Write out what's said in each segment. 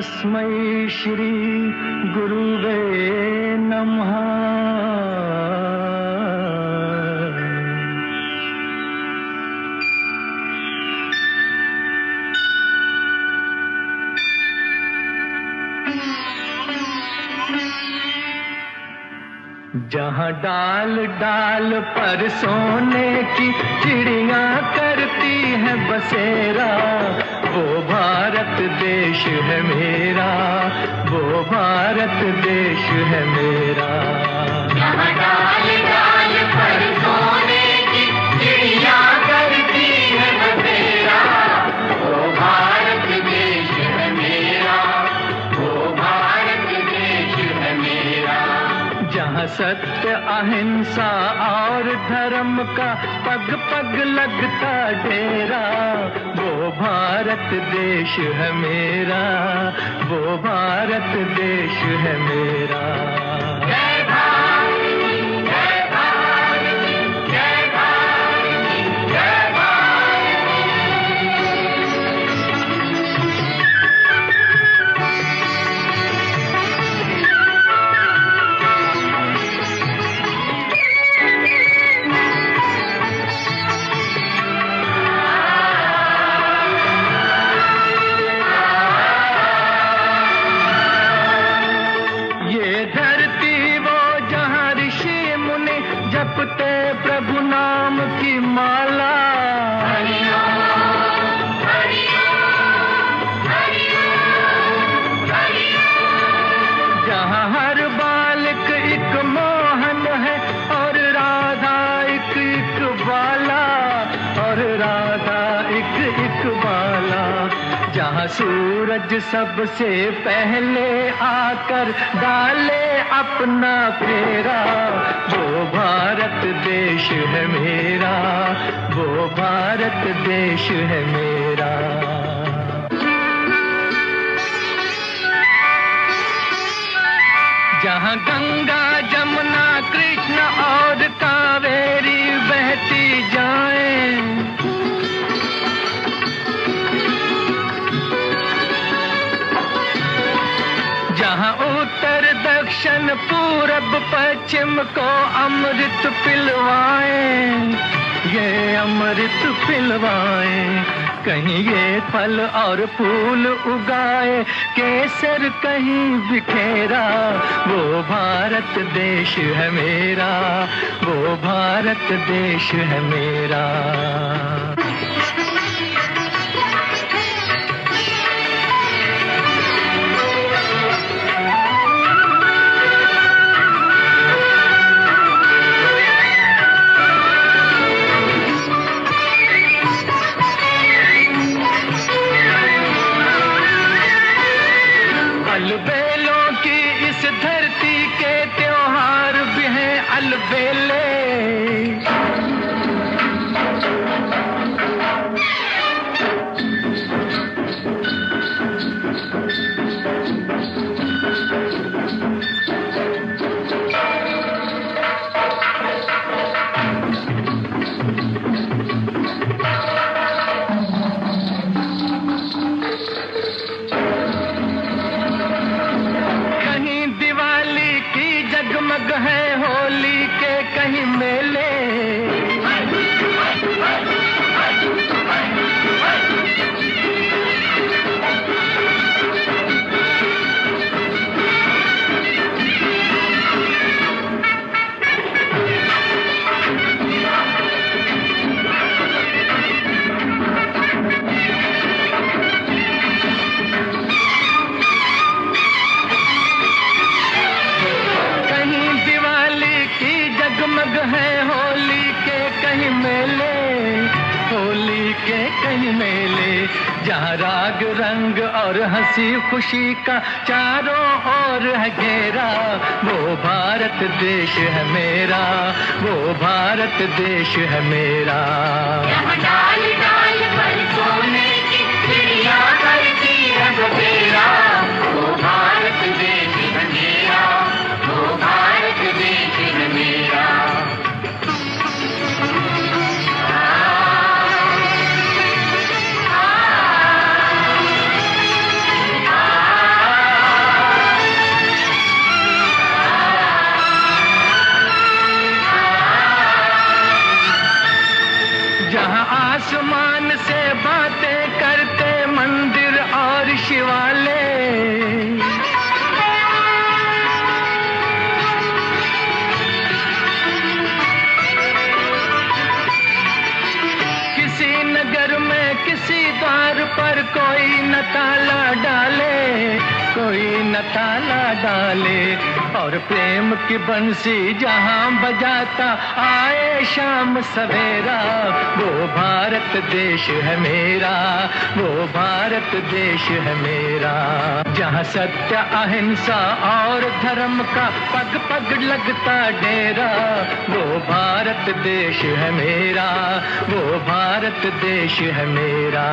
तस्मै श्री गुरुवे नमः। जहाँ डाल डाल पर सोने की चिड़िया करती है बसेरा, वो भारत देश है मेरा, वो भारत देश है मेरा। जहाँ डाल डाल पर सोने की चिड़िया करती है बसेरा, वो भारत देश है मेरा, वो भारत देश है मेरा। जहाँ सत्य अहिंसा और धर्म का पग पग लगता डेरा, वो भारत देश है मेरा, वो भारत देश है मेरा। जय भारत, जय भारत, जय भारत, जय भारत। जपते प्रभु नाम की माला, हरि ओम, हरि ओम, हरि ओम, हरि ओम। जहाँ हर बालक एक मोहन है और राधा एक एक बाला, और राधा एक एक बाला। जहाँ सूरज सबसे पहले आकर डाले अपना फेरा, वो भारत देश है मेरा, वो भारत देश है मेरा। जहाँ गंगा जमुना कृष्ण और कावेरी बहती जाएं, जहाँ उत्तर दक्षिण पूरब पश्चिम को अमृत पिलवाएं, ये अमृत पिलवाएं। कहीं ये फल और फूल उगाए, केसर कहीं बिखेरा, वो भारत देश है मेरा, वो भारत देश है मेरा। अलबेलों की इस धरती के त्योहार भी हैं अलबेले। जगमग है होली के कहीं मेले, जगमग है होली के कहीं मेले, होली के कहीं मेले। जहाँ राग रंग और हंसी खुशी का चारों ओर है घेरा, वो भारत देश है मेरा, वो भारत देश है मेरा। यहाँ डाल डाल पर सोने की चिड़िया करती है बसेरा, वो भारत देश है मेरा, वो भारत देश है मेरा। डाले, और प्रेम की बंसी जहां बजाता आए शाम सवेरा। वो भारत देश है मेरा, वो भारत देश है मेरा। जहां सत्य अहिंसा और धर्म का पग पग लगता डेरा। वो भारत देश है मेरा, वो भारत देश है मेरा।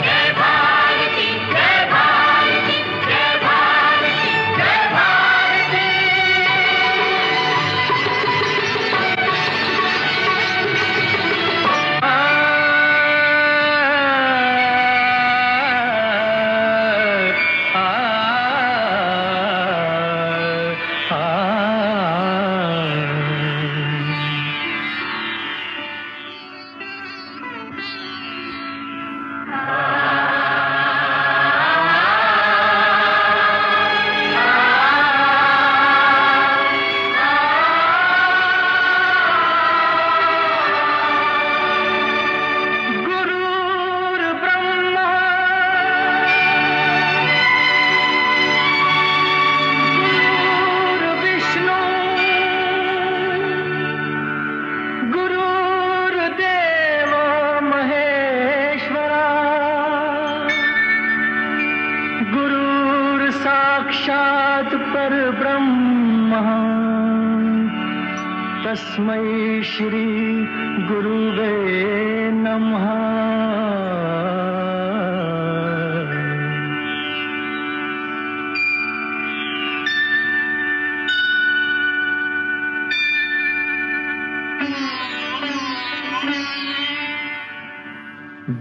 जय भारती, जय भारती, जय भारती, जय भारती। साक्षात् परब्रह्म तस्मै श्री गुरुवे नमः।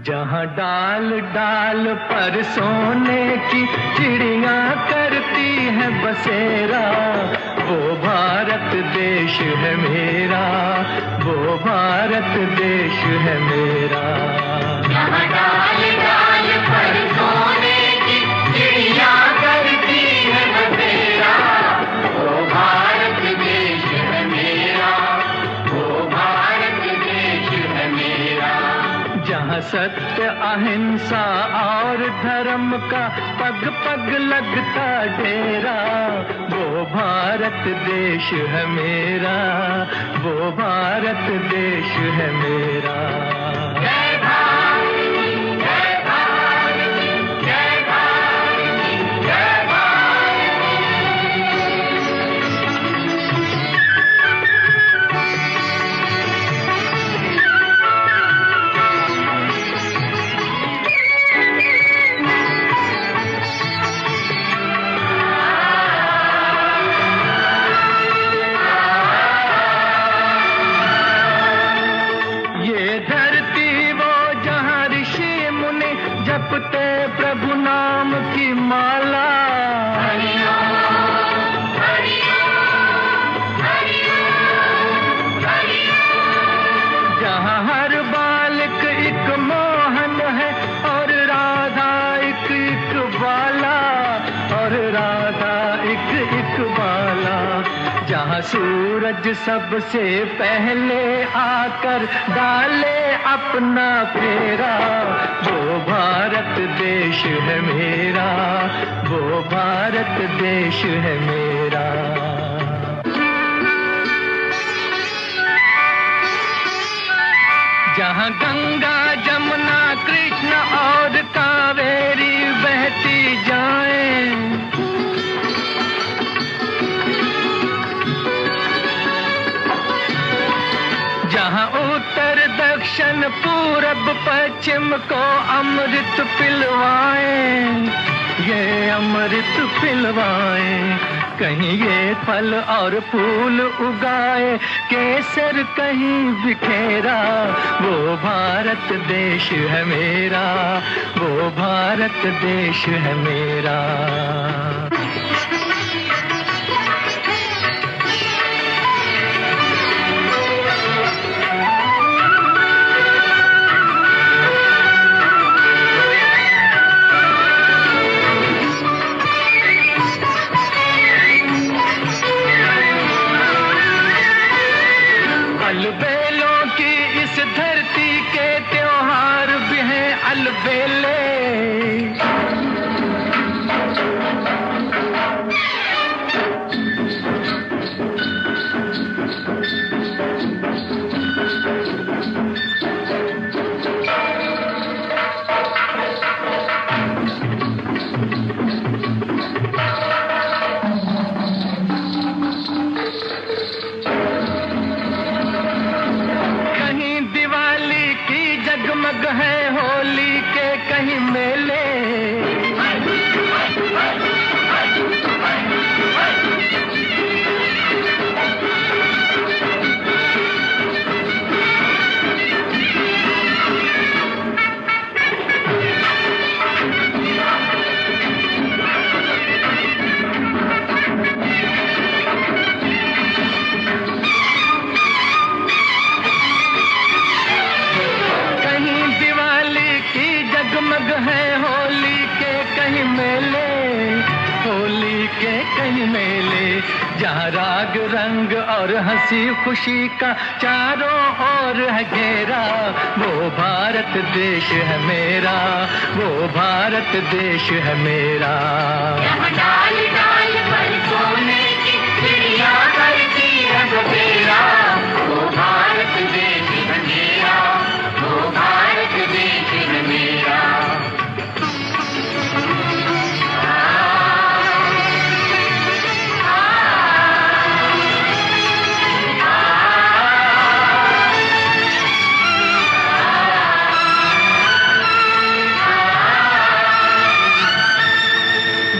जहाँ डाल डाल पर सोने की चिड़िया करती है बसेरा, वो भारत देश है मेरा, वो भारत देश है मेरा। जहाँ डाल डाल पर सोने की चिड़िया करती है बसेरा, वो भारत देश है मेरा, वो भारत देश है मेरा। जहाँ सत्य अहिंसा और धर्म का पग पग लगता डेरा, वो भारत देश है मेरा, वो भारत देश है मेरा। जय भारती, जय भारती, जय भारती, जय भारती। जपते प्रभु नाम की माला, हरि ओम, हरि ओम, हरि ओम, हरि ओम। जहाँ हर बालक एक मोहन है और राधा एक एक बाला, और राधा एक बाला। जहाँ सूरज सबसे पहले आकर डाले अपना फेरा, वो भारत देश है मेरा, वो भारत देश है मेरा। जहाँ गंगा जमुना कृष्ण और कावेरी बहती जाएं, जहाँ उत्तर दक्षिण पूरब पश्चिम को अमृत पिलवाएं, ये अमृत पिलवाएं। कहीं ये फल और फूल उगाए, केसर कहीं बिखेरा, वो भारत देश है मेरा, वो भारत देश है मेरा। अलबेलों की इस धरती के त्योहार भी हैं अलबेले। कहीं मेले, जहाँ राग रंग और हंसी खुशी का चारों ओर है घेरा, वो भारत देश है मेरा, वो भारत देश है मेरा। यहाँ डाल डाल पर सोने की चिड़िया करती रंग तेरा, वो भारत देश है मेरा, वो भारत देश है मेरा।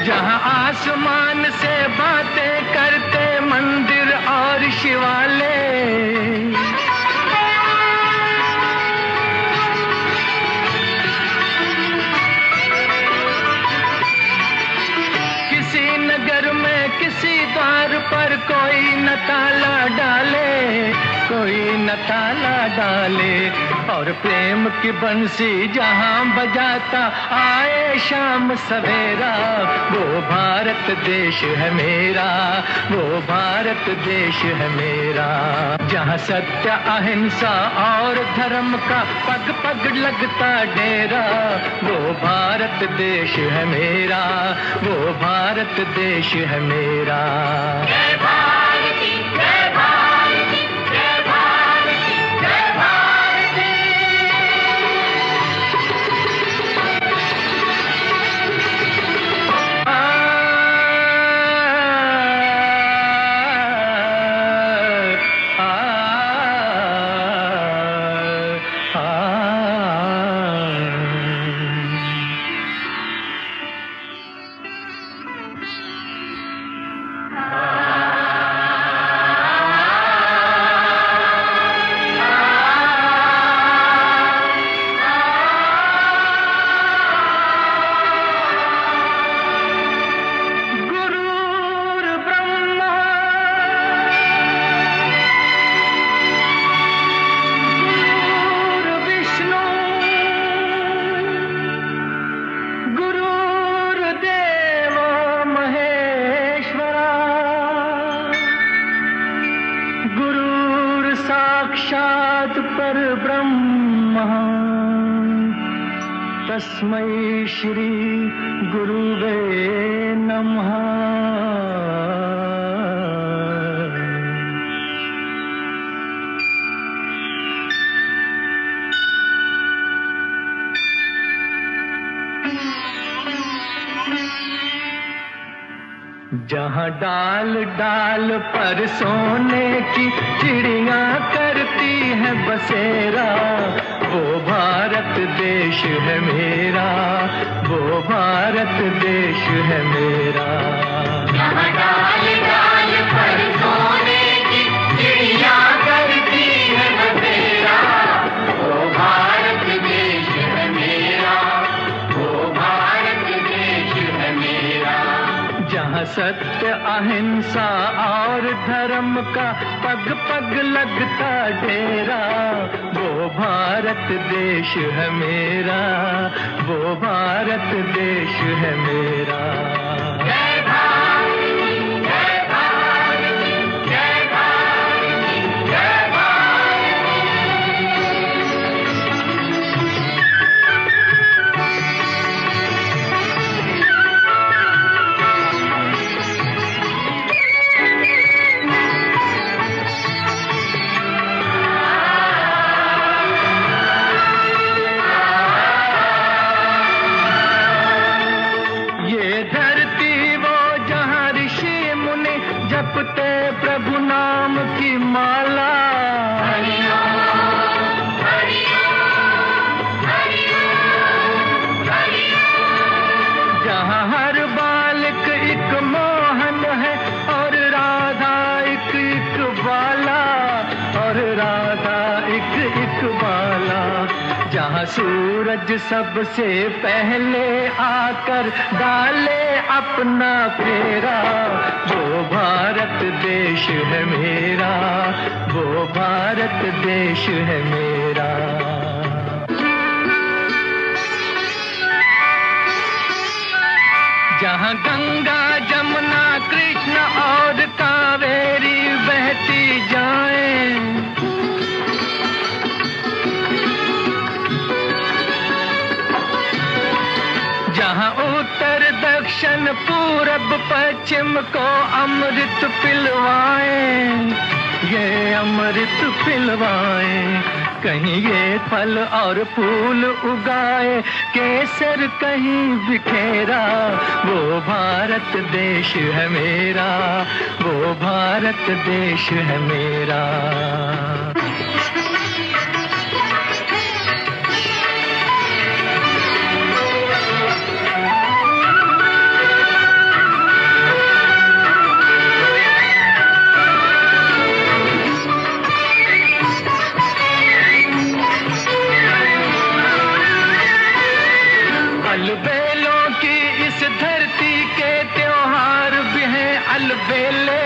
जहाँ आसमान से बातें करते मंदिर और शिवालय, किसी नगर में किसी द्वार पर कोई न ताला डाले, कोई न ताला डाले, और प्रेम की बंसी जहाँ बजाता आए शाम सवेरा, वो भारत देश है मेरा, वो भारत देश है मेरा। जहाँ सत्य अहिंसा और धर्म का पग पग लगता डेरा, वो भारत देश है मेरा, वो भारत देश है मेरा। जय भारती, जय भारती, जय भारती, जय भारती। साक्षात् परब्रह्म तस्मै श्री गुरुवे नमः। जहाँ डाल डाल पर सोने की चिड़िया करती है बसेरा, वो भारत देश है मेरा, वो भारत देश है मेरा। जहाँ डाल डाल पर सोने की चिड़िया करती है बसेरा, वो भारत देश है मेरा, वो भारत देश है मेरा। जहाँ सत्य अहिंसा और धर्म का पग पग लगता डेरा, वो भारत देश है मेरा, वो भारत देश है मेरा। जय भारती, जय भारती, जय भारती, जय भारती। जपते प्रभु नाम की माला, हरि ओम, हरि ओम, हरि ओम, हरि ओम। जहाँ हर बालक एक मोहन है और राधा एक एक बाला, और राधा एक एक बाला। जहाँ सूरज सबसे पहले आकर डाले अपना फेरा, वो भारत देश है मेरा, वो भारत देश है मेरा। जहाँ गंगा जमुना कृष्ण पश्चिम को अमृत पिलवाए, ये अमृत पिलवाए। कहीं ये फल और फूल उगाए, केसर कहीं बिखेरा, वो भारत देश है मेरा, वो भारत देश है मेरा। अलबेलों की इस धरती के त्योहार भी हैं अलबेले।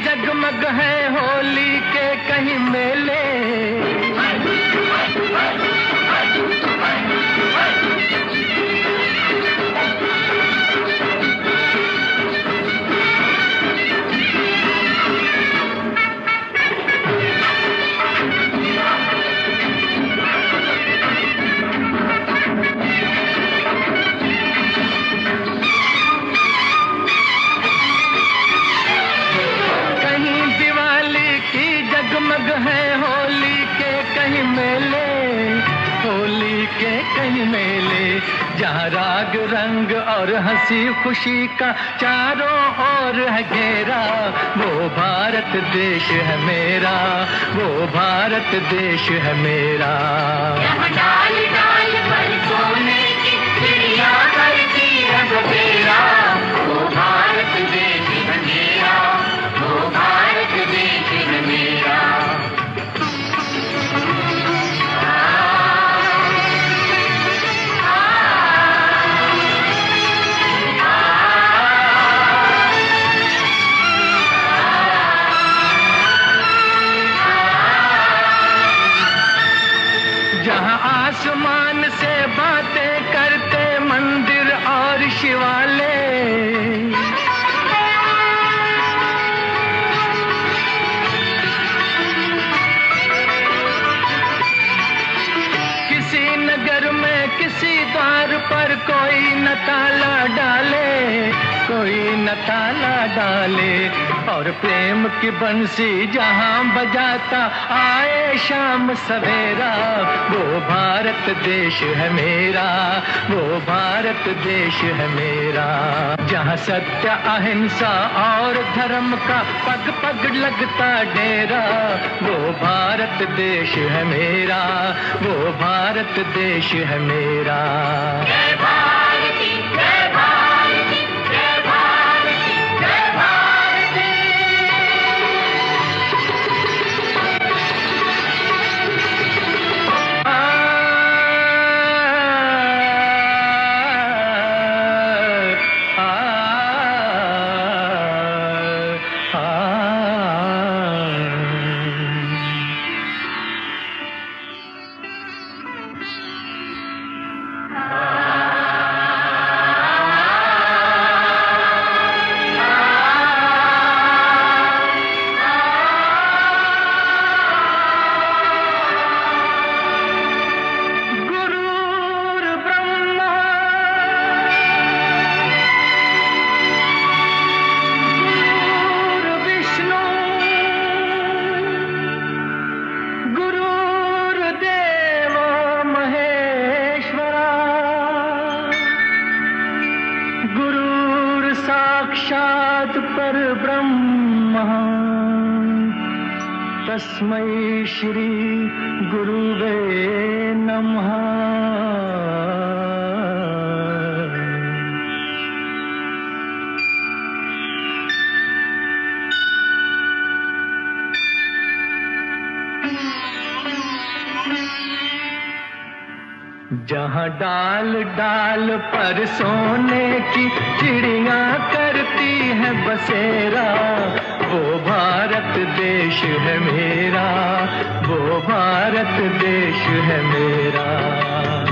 जगमग है होली के कहीं मेले, जगमग है होली के कहीं मेले, होली के कहीं मेले। जहाँ राग रंग और हंसी खुशी का चारों ओर है घेरा, वो भारत देश है मेरा, वो भारत देश है मेरा। यहाँ डाल डाल पर सोने की चिड़िया करती रंग तेरा, वो भारत देश है मेरा, वो भारत देश है मेरा। जहाँ आसमान से बातें करते मंदिर और शिवालय, किसी नगर में किसी द्वार पर कोई न ताला डाले, कोई न ताला डाले। और प्रेम की बंसी जहाँ बजाता आए शाम सवेरा, वो भारत देश है मेरा, वो भारत देश है मेरा। जहाँ सत्य अहिंसा और धर्म का पग पग लगता डेरा, वो भारत देश है मेरा, वो भारत देश है मेरा। जय भारती, जय भारती, जय भारती, जय भारती। साक्षात् परब्रह्म तस्मै श्री गुरुवे नमः। जहाँ डाल डाल पर सोने की चिड़िया करती है बसेरा, वो भारत देश है मेरा, वो भारत देश है मेरा।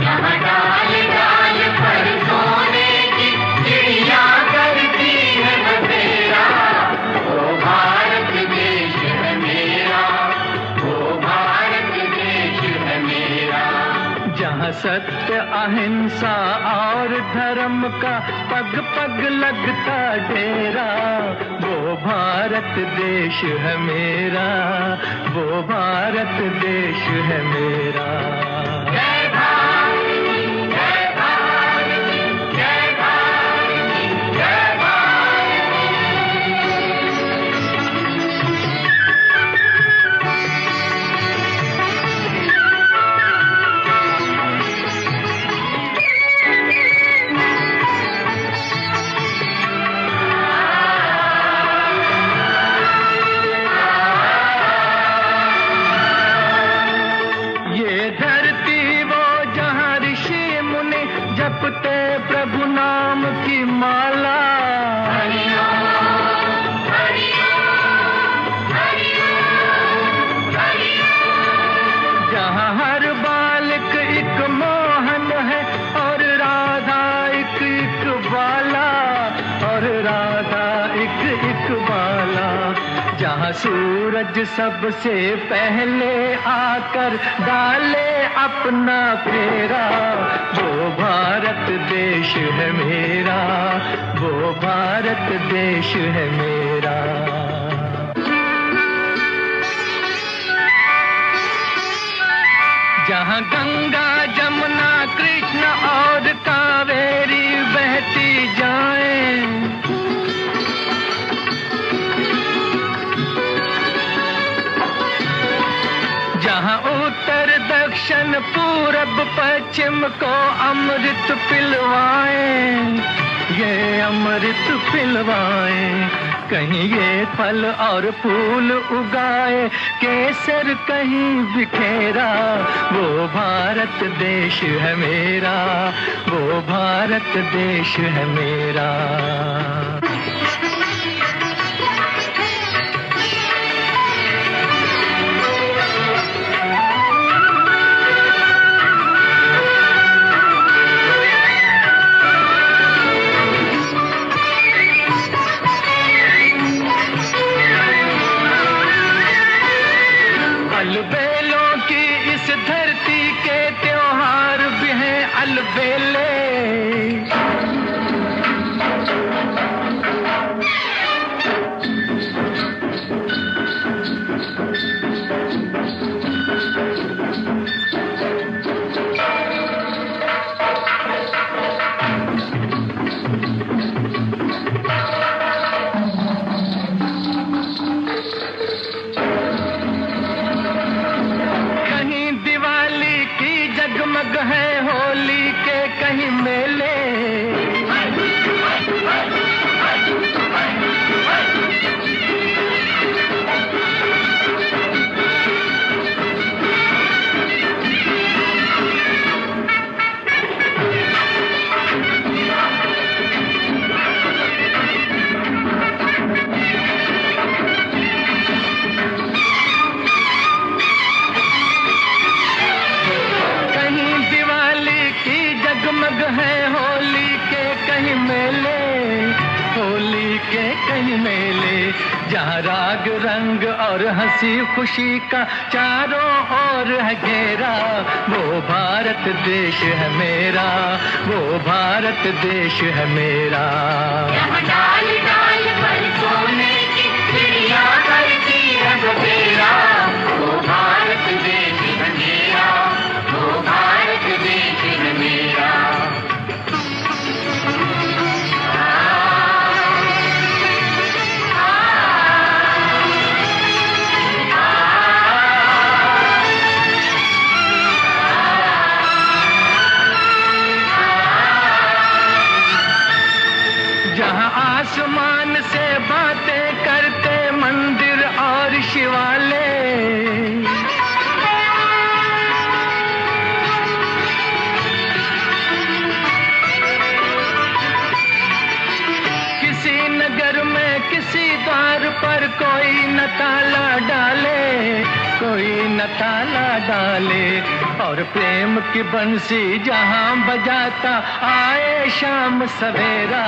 जहाँ डाल डाल पर सोने की चिड़िया करती है बसेरा, वो भारत देश है मेरा, वो भारत देश है मेरा। जहाँ सत्य अहिंसा और धर्म का पग पग लगता डेरा, वो भारत देश है मेरा, वो भारत देश है मेरा। जय भारत, जय भारत, जय भारत, जय भारत। ये धरती वो जहाँ ऋषि मुनि जपते प्रभु नाम की माला, हरि ओम, हरि ओम, हरि ओम, हरि ओम। जहाँ हर बालक एक मोहन है और राधा एक बाला, और राधा एक बाला। जहाँ सूरज सबसे पहले आकर डाले अपना फेरा, वो भारत देश है मेरा, वो भारत देश है मेरा। जहाँ गंगा जमुना कृष्ण और कावेरी बहती जाएं, जहाँ उत्तर दक्षिण पूरब पश्चिम को अमृत पिलवाएं, ये अमृत पिलवाएं। कहीं ये फल और फूल उगाए, केसर कहीं बिखेरा, वो भारत देश है मेरा, वो भारत देश है मेरा। अलबेलों की इस धरती के त्योहार भी हैं अलबेले, जगमग है होली के कहीं मेले, जगमग है होली के कहीं मेले, होली के कहीं मेले। जहाँ राग रंग और हंसी खुशी का चारों ओर है घेरा, वो भारत देश है मेरा, वो भारत देश है मेरा। यहाँ डाल डाल पर सोने की चिड़िया करती है बसेरा, वो भारत देश है मेरा, वो भारत देश है मेरा। जहाँ आसमान से बातें करते मंदिर और शिवालय, डाले, और प्रेम की बंसी जहां बजाता आए शाम सवेरा,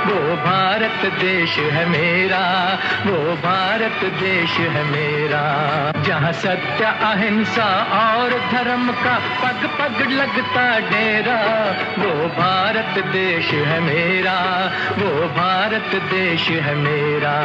वो भारत देश है मेरा, वो भारत देश है मेरा। जहां सत्य अहिंसा और धर्म का पग पग लगता डेरा, वो भारत देश है मेरा, वो भारत देश है मेरा।